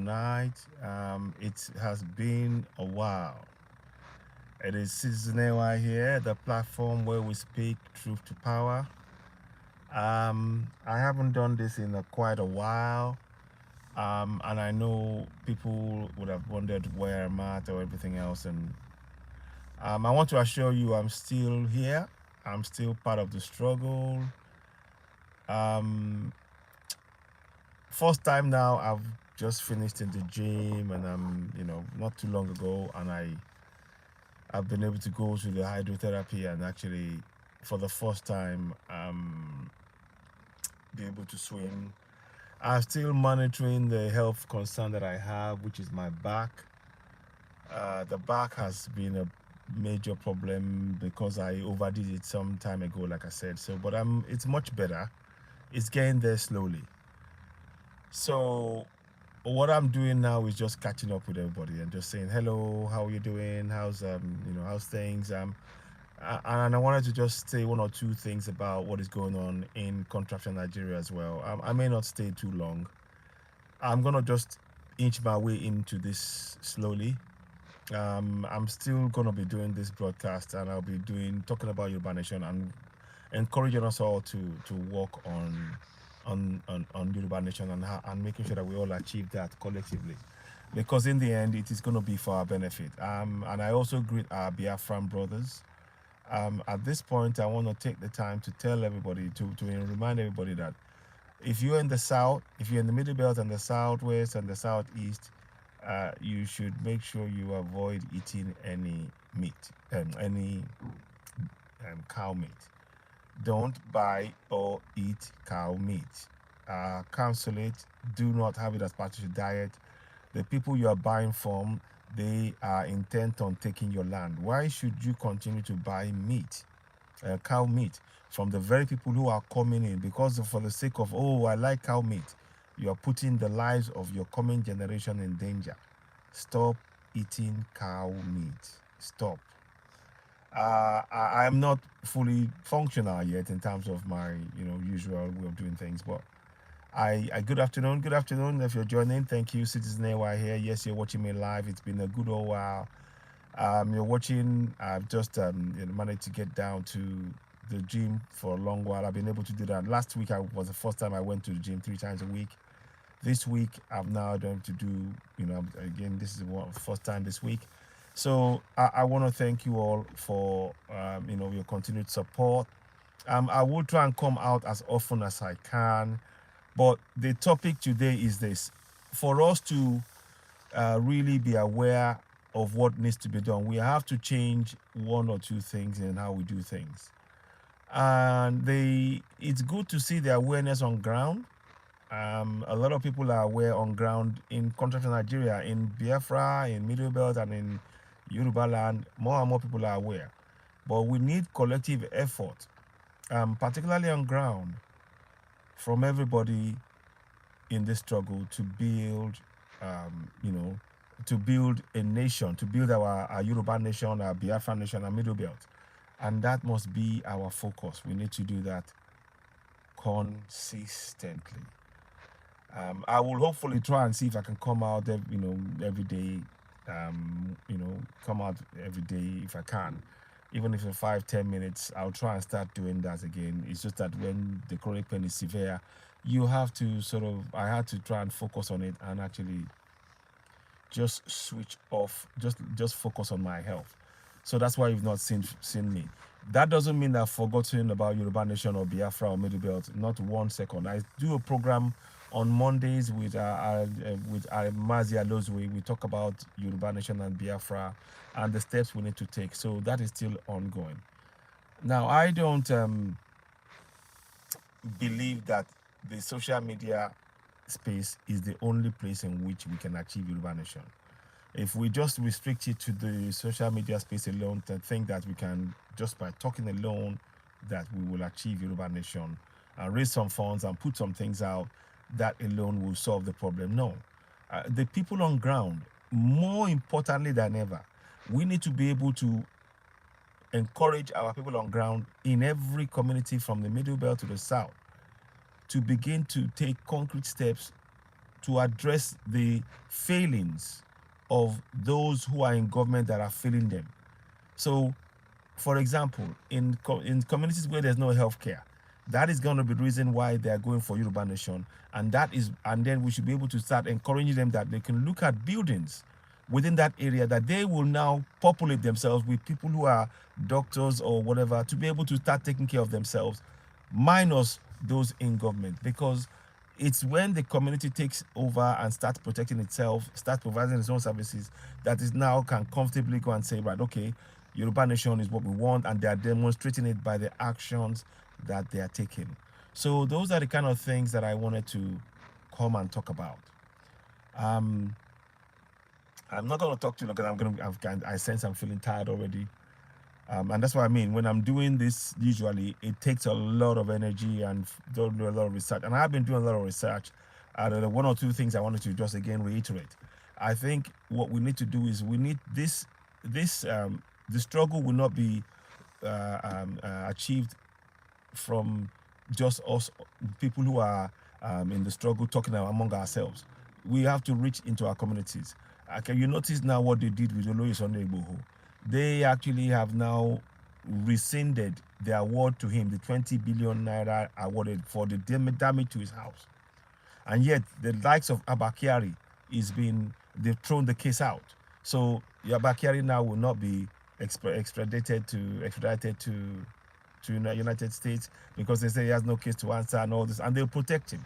tonight. It has been a while. It is Citizen AY here, the platform where we speak truth to power. I haven't done this in quite a while, and I know people would have wondered where I'm at or everything else. And I want to assure you, I'm still here. I'm still part of the struggle. Um, First time now, I've just finished in the gym, and not too long ago, and I've been able to go to the hydrotherapy and actually, for the first time, be able to swim. I'm still monitoring the health concern that I have, which is my back. The back has been a major problem because I overdid it some time ago, like I said. So, but it's much better. It's getting there slowly. So, what I'm doing now is just catching up with everybody and just saying hello, how are you doing? How's things? And I wanted to just say one or two things about what is going on in Contraption Nigeria as well. I may not stay too long. I'm gonna just inch my way into this slowly. I'm still gonna be doing this broadcast, and I'll be talking about Yoruba Nation and encouraging us all to work on Yoruba Nation and making sure that we all achieve that collectively, because in the end it is going to be for our benefit. And I also greet our Biafran brothers. At this point, I want to take the time to tell everybody to remind everybody that if you're in the south, if you're in the middle belt and the southwest and the southeast, you should make sure you avoid eating any meat, any cow meat. Don't buy or eat cow meat. Cancel it. Do not have it as part of your diet. The people you are buying from, they are intent on taking your land. Why should you continue to buy meat, cow meat, from the very people who are coming in? Because for the sake of, oh, I like cow meat, you are putting the lives of your coming generation in danger. Stop eating cow meat. Stop. I'm not fully functional yet in terms of my usual way of doing things, but I good afternoon, if you're joining. Thank you, Citizen AY here. Yes, you're watching me live. It's been a good old while. You're watching. I've just managed to get down to the gym for a long while. I've been able to do that. Last week was the first time I went to the gym 3 times a week. This week I've now done to do, again, this is the first time this week. So I want to thank you all for your continued support. I will try and come out as often as I can, but the topic today is this: for us to really be aware of what needs to be done, we have to change one or two things in how we do things. And it's good to see the awareness on ground. A lot of people are aware on ground in Contraction Nigeria, in Biafra, in Middle Belt, and in Yoruba land. More and more people are aware, but we need collective effort, particularly on ground, from everybody in this struggle to build, to build a nation, to build our Yoruba nation, our Biafra nation, our Middle Belt, and that must be our focus. We need to do that consistently. I will hopefully try and see if I can come out, every day. Come out every day if I can, even if it's 5-10 minutes. I'll try and start doing that again. It's just that when the chronic pain is severe, you have to I had to try and focus on it and actually just switch off, just focus on my health. So that's why you've not seen me. That doesn't mean that I've forgotten about Yoruba Nation or Biafra or Middle Belt. Not 1 second. I do a program on Mondays with Mazi Alozwe. We talk about Yoruba Nation and Biafra and the steps we need to take. So that is still ongoing. Now, I don't believe that the social media space is the only place in which we can achieve Yoruba Nation. If we just restrict it to the social media space alone, to think that we can, just by talking alone, that we will achieve Yoruba Nation and raise some funds and put some things out, that alone will solve the problem. No. The people on ground, more importantly than ever, we need to be able to encourage our people on ground in every community from the Middle Belt to the South to begin to take concrete steps to address the failings of those who are in government that are failing them. So, for example, in communities where there's no healthcare, that is going to be the reason why they are going for Yoruba Nation, and then we should be able to start encouraging them that they can look at buildings within that area that they will now populate themselves with people who are doctors or whatever, to be able to start taking care of themselves, minus those in government. Because it's when the community takes over and starts protecting itself, starts providing its own services, that is now can comfortably go and say, right, okay, Yoruba Nation is what we want, and they are demonstrating it by the actions that they are taking. So those are the kind of things that I wanted to come and talk about. I'm not going to talk to you because I sense I'm feeling tired already. And that's what I mean. When I'm doing this, usually it takes a lot of energy and do a lot of research. And I've been doing a lot of research. The one or two things I wanted to just again reiterate. I think what we need to do is we need the struggle will not be achieved from just us, people who are in the struggle, talking among ourselves. We have to reach into our communities. Can you notice now what they did with Oloye Sunday Igboho? They actually have now rescinded the award to him, the 20 billion naira awarded for the damage to his house. And yet the likes of Abakari they've thrown the case out. So Abakari now will not be extradited to United States, because they say he has no case to answer and all this, and they'll protect him.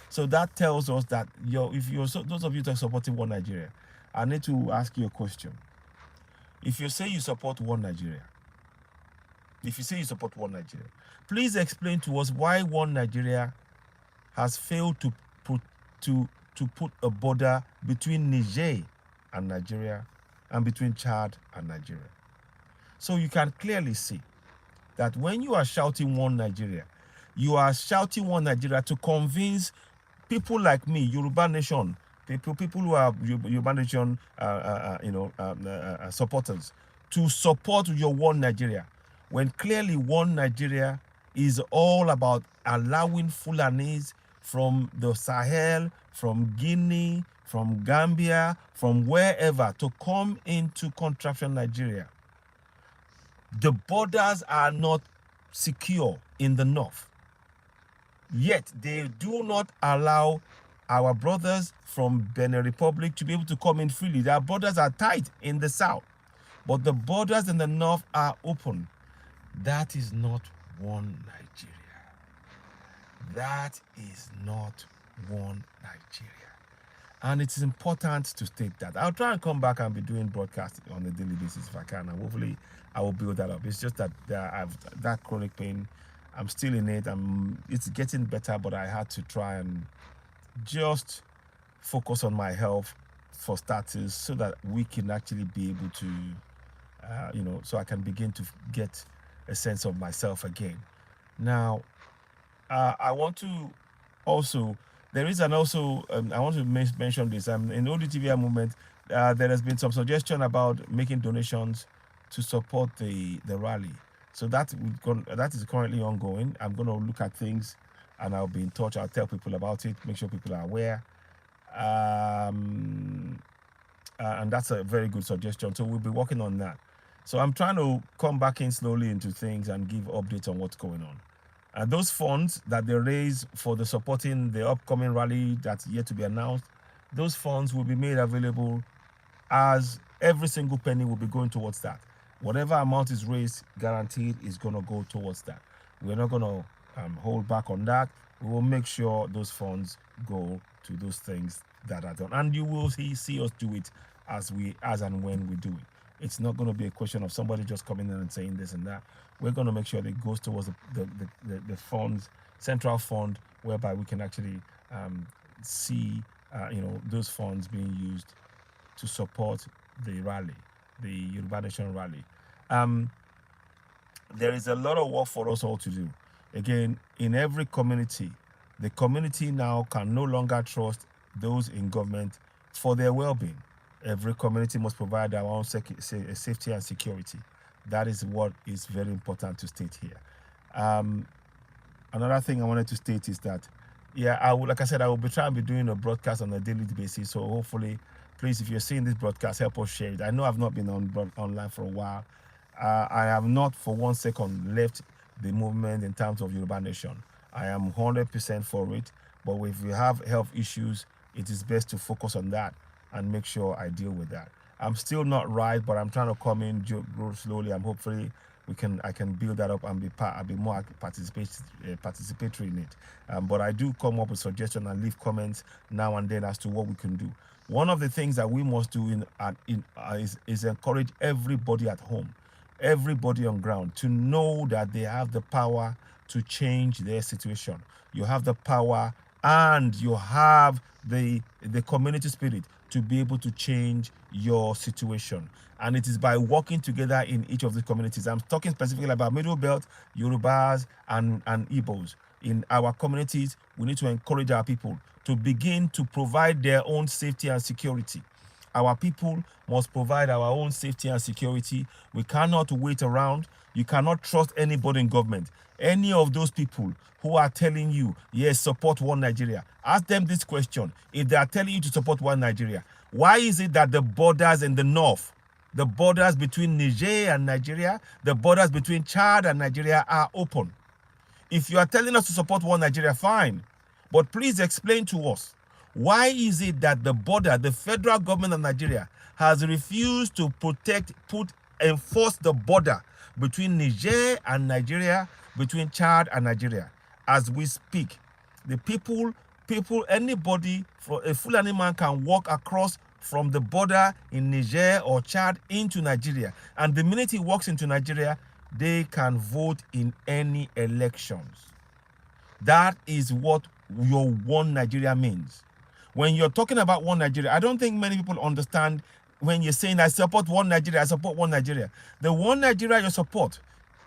So that tells us that those of you that are supporting One Nigeria, I need to ask you a question. If you say you support One Nigeria, please explain to us why One Nigeria has failed to put a border between Niger and Nigeria, and between Chad and Nigeria. So you can clearly see that when you are shouting One Nigeria, you are shouting One Nigeria to convince people like me, Yoruba Nation, people who are Yoruba Nation, supporters, to support your One Nigeria, when clearly One Nigeria is all about allowing Fulanis from the Sahel, from Guinea, from Gambia, from wherever, to come into contraption Nigeria. The borders are not secure in the north, yet they do not allow our brothers from Benin Republic to be able to come in freely. Their borders are tight in the south, but the borders in the north are open. That is not One Nigeria. That is not One Nigeria. And it is important to state that. I'll try and come back and be doing broadcasting on a daily basis if I can, and hopefully I will build that up. It's just that I've that chronic pain. I'm still in it. It's getting better, but I had to try and just focus on my health for starters, so that we can actually be able to, so I can begin to get a sense of myself again. Now, I want to also, I want to mention this. In the ODTVI movement, there has been some suggestion about making donations to support the rally. So that is currently ongoing. I'm going to look at things, and I'll be in touch. I'll tell people about it, make sure people are aware. And that's a very good suggestion. So we'll be working on that. So I'm trying to come back in slowly into things and give updates on what's going on. And those funds that they raise for the supporting the upcoming rally that's yet to be announced, those funds will be made available, as every single penny will be going towards that. Whatever amount is raised, guaranteed, is going to go towards that. We're not going to hold back on that. We will make sure those funds go to those things that are done. And you will see us do it as and when we do it. It's not going to be a question of somebody just coming in and saying this and that. We're going to make sure that it goes towards the funds, central fund, whereby we can actually see those funds being used to support the rally, the Yoruba Nation rally. There is a lot of work for us all to do. Again, in every community, the community now can no longer trust those in government for their well-being. Every community must provide their own safety and security. That is what is very important to state here. Another thing I wanted to state is that Yeah, I will. Like I said, I will be trying to be doing a broadcast on a daily basis. So hopefully, please, if you're seeing this broadcast, help us share it. I know I've not been online for a while. I have not for 1 second left the movement in terms of Yoruba Nation. I am 100% for it. But if we have health issues, it is best to focus on that and make sure I deal with that. I'm still not right, but I'm trying to come in, grow slowly. I'm hopefully I can build that up and be more participatory in it. But I do come up with suggestions and leave comments now and then as to what we can do. One of the things that we must do is encourage everybody at home, everybody on ground, to know that they have the power to change their situation. You have the power and you have the community spirit to be able to change your situation. And it is by working together in each of the communities. I'm talking specifically about Middle Belt, Yorubas, and Igbos. In our communities, we need to encourage our people to begin to provide their own safety and security. Our people must provide our own safety and security. We cannot wait around. You cannot trust anybody in government. Any of those people who are telling you, yes, support one Nigeria, ask them this question. If they are telling you to support one Nigeria, why is it that the borders in the north, the borders between Niger and Nigeria, the borders between Chad and Nigeria are open? If you are telling us to support one Nigeria, fine. But please explain to us, why is it that the border, the federal government of Nigeria, has refused to enforce the border between Niger and Nigeria, between Chad and Nigeria? As we speak, the anybody, a Fulani man can walk across from the border in Niger or Chad into Nigeria. And the minute he walks into Nigeria, they can vote in any elections. That is what your one Nigeria means. When you're talking about one Nigeria, I don't think many people understand when you're saying, I support one Nigeria, I support one Nigeria. The one Nigeria you support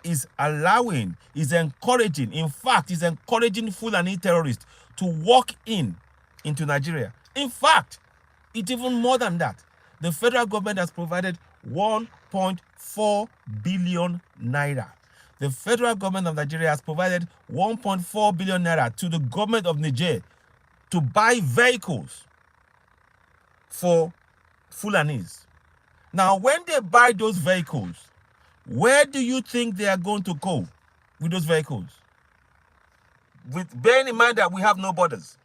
is encouraging, in fact, is encouraging Fulani terrorists to walk into Nigeria. In fact, it's even more than that. The federal government has provided 1.4 billion naira. The federal government of Nigeria has provided 1.4 billion naira to the government of Niger to buy vehicles for Fulanis. Now, when they buy those vehicles, where do you think they are going to go with those vehicles? Bearing in mind that we have no borders.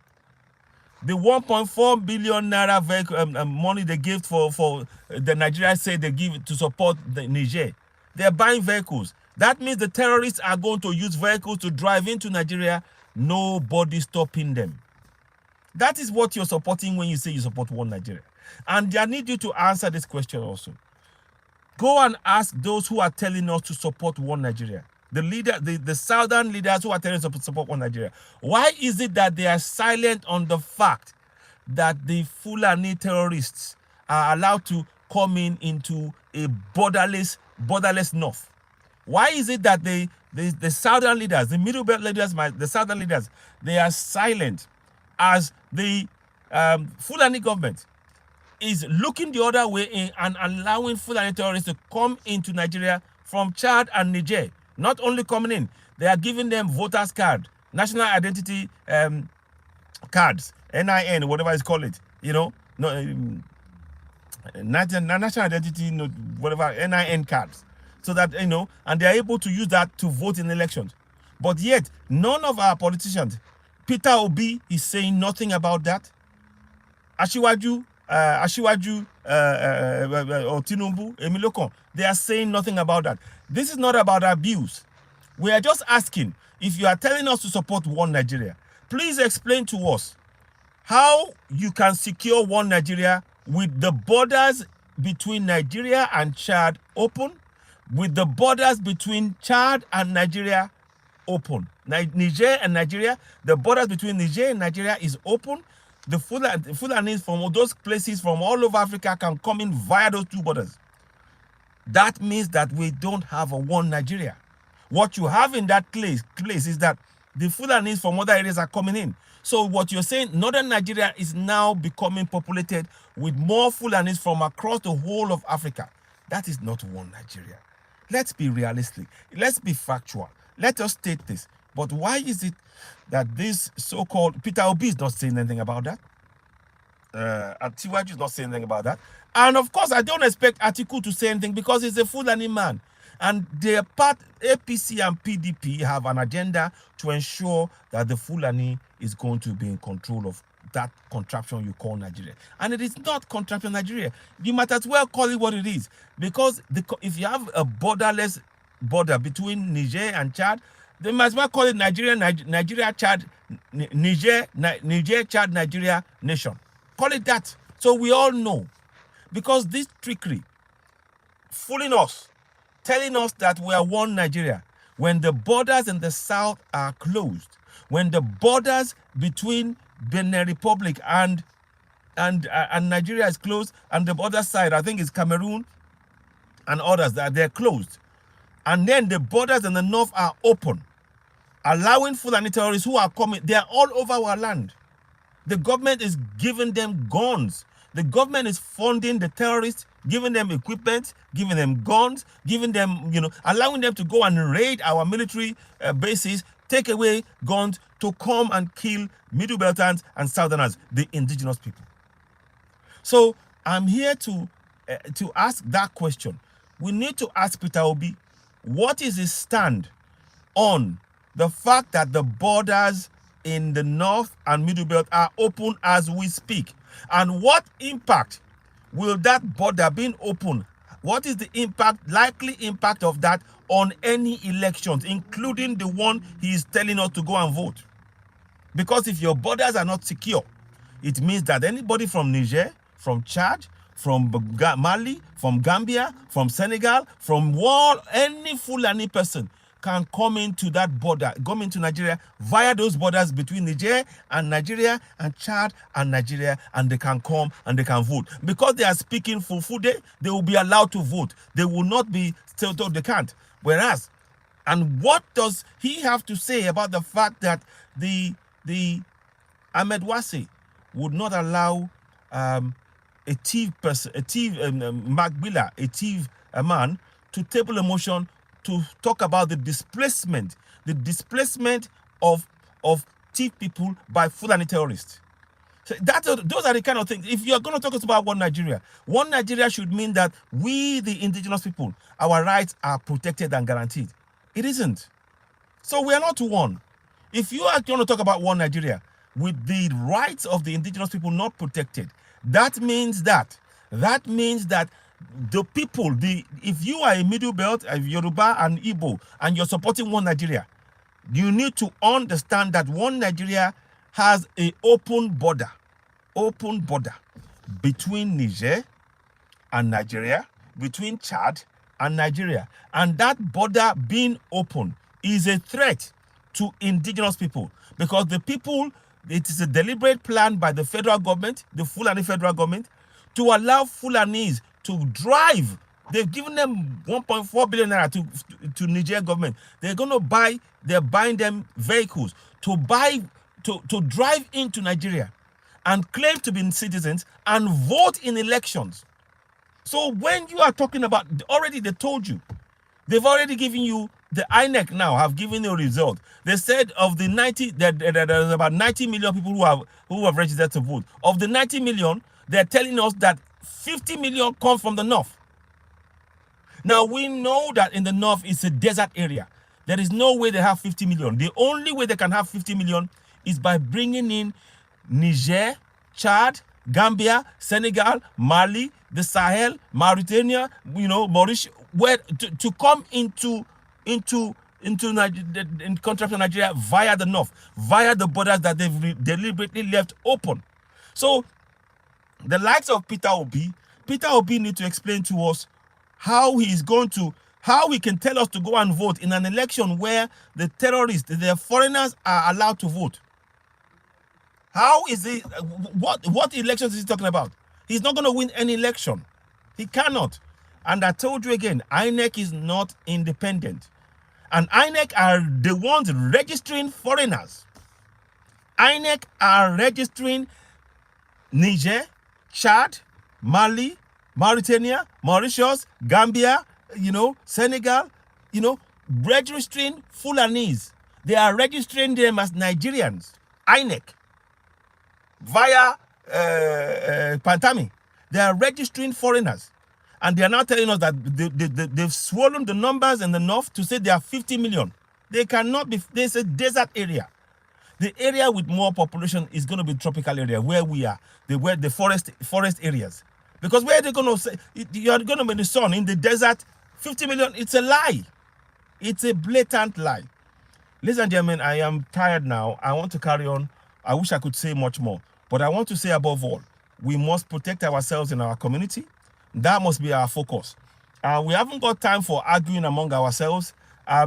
The 1.4 billion naira vehicle, money they give for the Nigeria say they give to support the Niger, they're buying vehicles. That means the terrorists are going to use vehicles to drive into Nigeria, nobody stopping them. That is what you're supporting when you say you support one Nigeria. And I need you to answer this question also. Go and ask those who are telling us to support one Nigeria. The southern leaders who are telling us to support one Nigeria. Why is it that they are silent on the fact that the Fulani terrorists are allowed to come into a borderless north? Why is it that the southern leaders, the Middle Belt leaders, the southern leaders, they are silent as the Fulani government is looking the other way and allowing Fulani terrorists to come into Nigeria from Chad and Niger? Not only coming in, they are giving them voters card, national identity cards, NIN, whatever it's called it, national identity, whatever, NIN cards. So that, and they are able to use that to vote in elections. But yet, none of our politicians, Peter Obi is saying nothing about that. Ashiwaju, or Tinubu, Emilokon, they are saying nothing about that. This is not about abuse. We are just asking, if you are telling us to support one Nigeria, please explain to us how you can secure one Nigeria with the borders between Nigeria and Chad open, with the borders between Chad and Nigeria open. Niger and Nigeria, the borders between Niger and Nigeria is open. The Fulanis from those places from all over Africa can come in via those two borders. That means that we don't have a one Nigeria. What you have in that place is that the Fulanis from other areas are coming in. So what you're saying, northern Nigeria is now becoming populated with more Fulanis from across the whole of Africa. That is not one Nigeria. Let's be realistic. Let's be factual. Let us state this. But why is it that this so-called Peter Obi is not saying anything about that? And Tiwaju is not saying anything about that. And of course, I don't expect Atiku to say anything because he's a Fulani man. And their part, APC and PDP, have an agenda to ensure that the Fulani is going to be in control of that contraption you call Nigeria. And it is not contraption Nigeria. You might as well call it what it is. Because if you have a borderless border between Niger and Chad, they might as well call it Nigeria, Chad, Niger, Chad, Nigeria nation. Call it that. So we all know. Because this trickery, fooling us, telling us that we are one Nigeria, when the borders in the south are closed, when the borders between Benin Republic and Nigeria is closed, and the other side, I think, is Cameroon and others, that they're closed. And then the borders in the north are open, allowing Fulani terrorists who are coming. They are all over our land. The government is giving them guns. The government is funding the terrorists, giving them equipment, giving them guns, giving them, allowing them to go and raid our military bases, take away guns to come and kill Middle Beltans and Southerners, the indigenous people. So I'm here to ask that question. We need to ask Peter Obi, what is his stand on the fact that the borders in the North and Middle Belt are open as we speak? And what impact will that border being open, what is the likely impact of that on any elections, including the one he is telling us to go and vote? Because if your borders are not secure, it means that anybody from Niger, from Chad, from Mali, from Gambia, from Senegal, from any Fulani person can come into that border, come into Nigeria via those borders between Niger and Chad and Nigeria, and they can come and they can vote. Because they are speaking Fulfulde, they will be allowed to vote. They will not be still told they can't. Whereas, and what does he have to say about the fact that the Ahmed Wase would not allow a thief person, Magbila, a man, to table a motion to talk about the displacement of thief people by Fulani terrorists? So those are the kind of things. If you're going to talk about one Nigeria should mean that we, the indigenous people, our rights are protected and guaranteed. It isn't. So we are not one. If you are going to talk about one Nigeria with the rights of the indigenous people not protected, that means that the people, if you are a Middle Belt, a Yoruba and Igbo, and you're supporting one Nigeria, you need to understand that one Nigeria has an open border between Niger and Nigeria, between Chad and Nigeria. And that border being open is a threat to indigenous people, because the people, it is a deliberate plan by the federal government, the Fulani federal government, to allow Fulanis to drive. They've given them 1.4 billion naira to Niger government. They're buying them vehicles to drive into Nigeria and claim to be citizens and vote in elections. So when you are talking about, already they told you, they've already given you, the INEC now have given you a result. They said of the 90, there's about 90 million people who have registered to vote. Of the 90 million, they're telling us that 50 million come from the north. Now, we know that in the north it's a desert area. There is no way they have 50 million. The only way they can have 50 million is by bringing in Niger, Chad, Gambia, Senegal, Mali, the Sahel, Mauritania, Mauritius, where to come into contract to Nigeria via the north, via the borders that they've deliberately left open. So the likes of Peter Obi need to explain to us how he can tell us to go and vote in an election where the terrorists, the foreigners, are allowed to vote. How is he? What elections is he talking about? He's not going to win any election. He cannot. And I told you again, INEC is not independent. And INEC are the ones registering foreigners. INEC are registering Niger, Chad, Mali, Mauritania, Mauritius, Gambia, Senegal, registering Fulanese. They are registering them as Nigerians. INEC. Via Pantami. They are registering foreigners. And they are now telling us that they've swollen the numbers in the north to say there are 50 million. They cannot be. There's a desert area. The area with more population is going to be tropical area where we are, where the forest areas. Because where are they going to say you are going to be in the sun in the desert? 50 million. It's a lie. It's a blatant lie. Ladies and gentlemen, I am tired now. I want to carry on. I wish I could say much more, but I want to say above all, we must protect ourselves in our community. That must be our focus. We haven't got time for arguing among ourselves.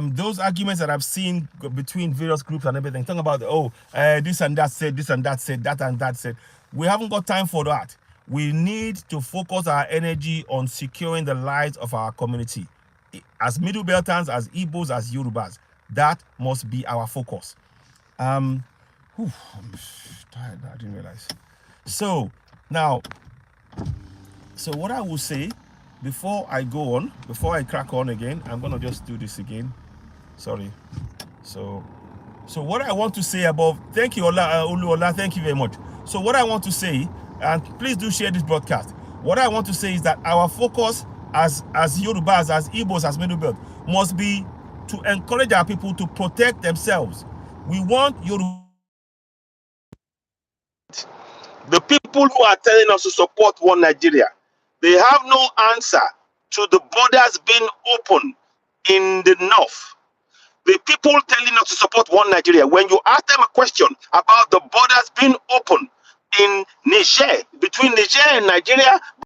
Those arguments that I've seen between various groups and everything, talking about, this and that said, this and that said, that and that said. We haven't got time for that. We need to focus our energy on securing the lives of our community. As Middle Beltans, as Igbos, as Yorubas, that must be our focus. I'm tired, I didn't realize. So, now, what I will say, before I go on, before I crack on again, I'm going to just do this again. Sorry. So what I want to say above, thank you, Ola, thank you very much. So what I want to say, and please do share this broadcast. What I want to say is that our focus as Yorubas, as Igbos, as Middle Belt, must be to encourage our people to protect themselves. We want Yoruba. The people who are telling us to support one Nigeria, they have no answer to the borders being open in the north. The people telling us to support one Nigeria, when you ask them a question about the borders being open in Niger, between Niger and Nigeria,